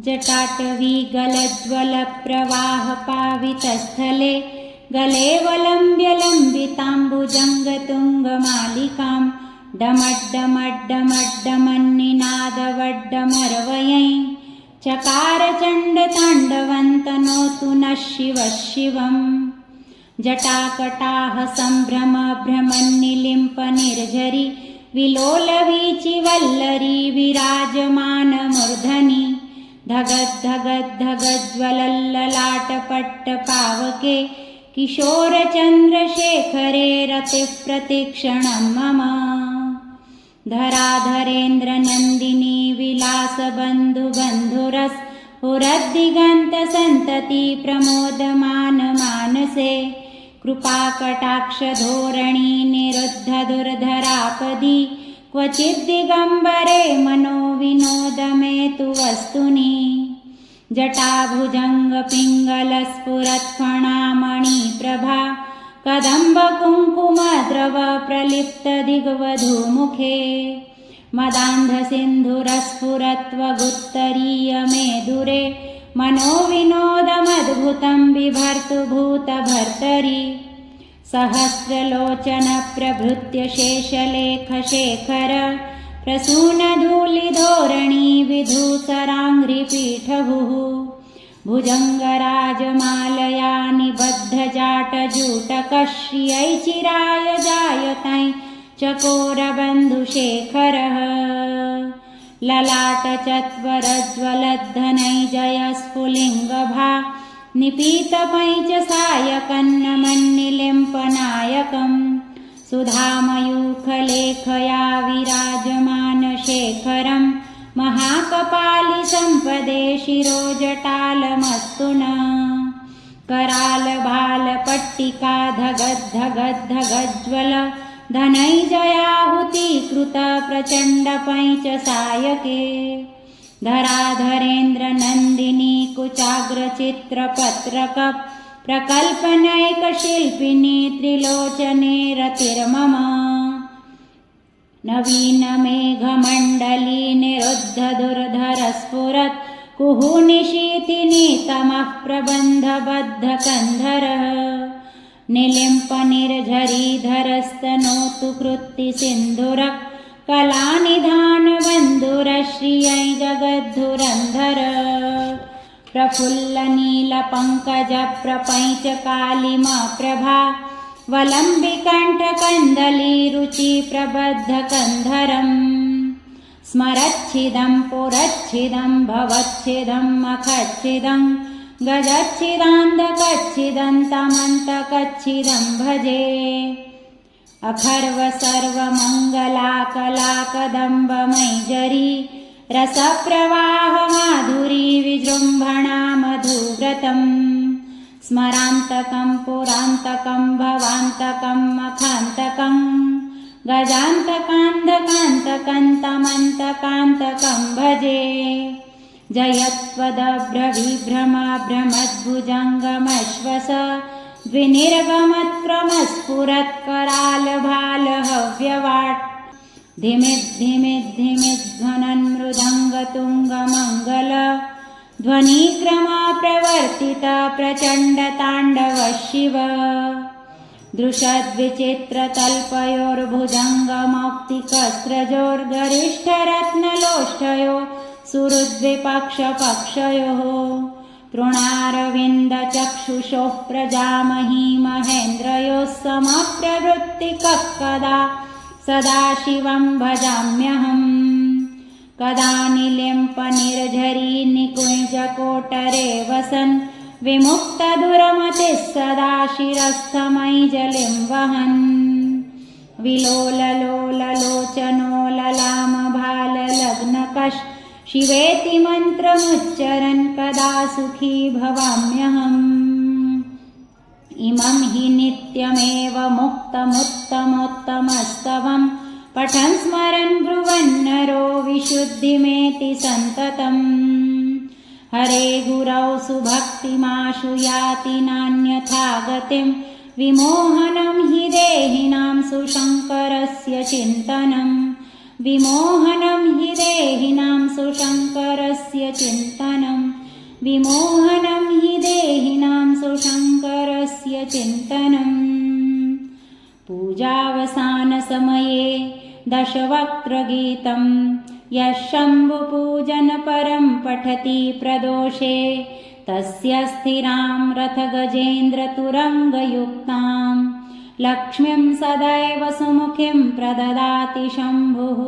जटाटवीगलज्वलप्रवाहपावितस्थले गलेवलम्ब्य लम्बिताम्बुजङ्गतुङ्गमालिकां डमड्डमड्डमड्डमन्निनादवड्डमरवयै चकार चण्डताण्डवन्तनोतु नः शिवः शिवम्। जटाकटाह सम्भ्रमभ्रमन्निलिम्पनिर्झरि विलोलवीचिवल्लरी विराजमानमूर्धनि धगद्धगद्धगज्ज्वलल्ललाटपट्टपावके किशोरचन्द्रशेखरे रतिः प्रतिक्षणं मम। धराधरेन्द्रनन्दिनी विलासबन्धुबन्धुरस्फुरद्दिगन्तसन्तति प्रमोदमानमानसे कृपाकटाक्षधोरणी निरुद्धदुर्धरापदि क्वचिद्दिगम्बरे मनोविनोदमेतु वस्तुनि। जटाभुजङ्गपिङ्गलस्फुरत्फणामणिप्रभा कदम्बकुङ्कुमद्रव प्रलिप्तदिग्वधूमुखे मदान्धसिन्धुरस्फुरत्वगुत्तरीयमेदुरे मनोविनोदमद्भुतं बिभर्तु भूतभर्तरि। सहस्रलोचनप्रभृत्य शेषलेखशेखर प्रसूनधूलिधोरणी विधूसराङ्घ्रिपीठभुः भुजङ्गराजमालया निबद्धजाटजूटकश्रियै चिराय जायतै चकोरबन्धुशेखरः ललाटचत्वरज्वलद्धनैर्जयस्फुलिङ्गभा निपीतपञ्चसायकन्नमन्निलिम्पनायकम् सुधामयूखलेखया विराजमानशेखरं महाकपालिसम्पदे शिरोजटालमस्तु नः। करालभालपट्टिका धगद्धगद्धगज्ज्वल धनैर्जयाहुतीकृत प्रचण्डपञ्चसायके धराधरेन्द्रनन्दिनी कुचाग्रचित्रपत्रक प्रकल्पनैकशिल्पिनी त्रिलोचने रतिर्मम। नवीनमेघमण्डली निरुद्धदुर्धरस्फुरत् कुहूनिशीथिनी तमः प्रबन्धबद्धकन्धरः निलिम्पनिर्झरीधरस्तनोतु कृत्तिसिन्धुरः कलानिधानबन्धुरश्रियै जगद्धुरन्धर प्रफुल्लनीलपङ्कजप्रपञ्चकालिमप्रभा वलम्बिकण्ठकन्दलीरुचिप्रबद्धकन्धरम् स्मरच्छिदं पुरच्छिदं भवच्छिदं मखच्छिदं गजच्छिदान्धकच्छिदं तमन्तकच्छिदं भजे। अखर्वसर्वमङ्गलाकलाकदम्बमैजरी रसप्रवाहमाधुरी विजृम्भणा मधुव्रतं स्मरान्तकं पुरान्तकं भवान्तकं मखान्तकं गजान्तकान्धकान्तकं तमन्तकान्तकं भजे। जयत्वदभ्रविभ्रमाभ्रमद्भुजङ्गमश्वस द्विनिर्गमत्क्रमस्फुरत्करालभालहव्यवाट् धिमिद्धिमिद्धिमिद्ध्वनन्मृदङ्गतुङ्गमङ्गल ध्वनिक्रमप्रवर्तित प्रचण्डताण्डव शिव। दृशद्विचित्रतल्पयोर्भुजङ्गमौक्तिकस्रजोर्गरिष्ठरत्नलोष्ठयो सुहृद्विपक्षपक्षयोः तृणारविन्दचक्षुषोः प्रजामही महेन्द्रयोः समप्रवृत्तिकः कदा सदाशिवं भजाम्यहम्। कदा निलिम्पनिर्झरी निकुञ्जकोटरे वसन् विमुक्तदुरमतिः सदा शिरस्थमैजलिं वहन् विलोललोललोचनो ललामभाललग्नकश् शिवेति मन्त्रमुच्चरन् कदा सुखी भवाम्यहम्। इमं हि नित्यमेव मुक्तमुत्तमोत्तमस्तवं पठन् स्मरन् ब्रुवन्नरो विशुद्धिमेति सन्ततम्। हरे गुरौ सुभक्तिमाशु याति नान्यथा गतिं विमोहनं हि देहिनां सुशङ्करस्य चिन्तनम् विमोहनं हि देहिनां सुशङ्करस्य चिन्तनम्। विमोहनं हि देहिनां सुशङ्करस्य चिन्तनम् पूजावसानसमये दशवक्त्रगीतं यः शम्भुपूजनपरं पठति प्रदोषे तस्य स्थिरां रथगजेन्द्रतुरङ्गयुक्तां लक्ष्मीं सदैव सुमुखीं प्रददाति शम्भुः।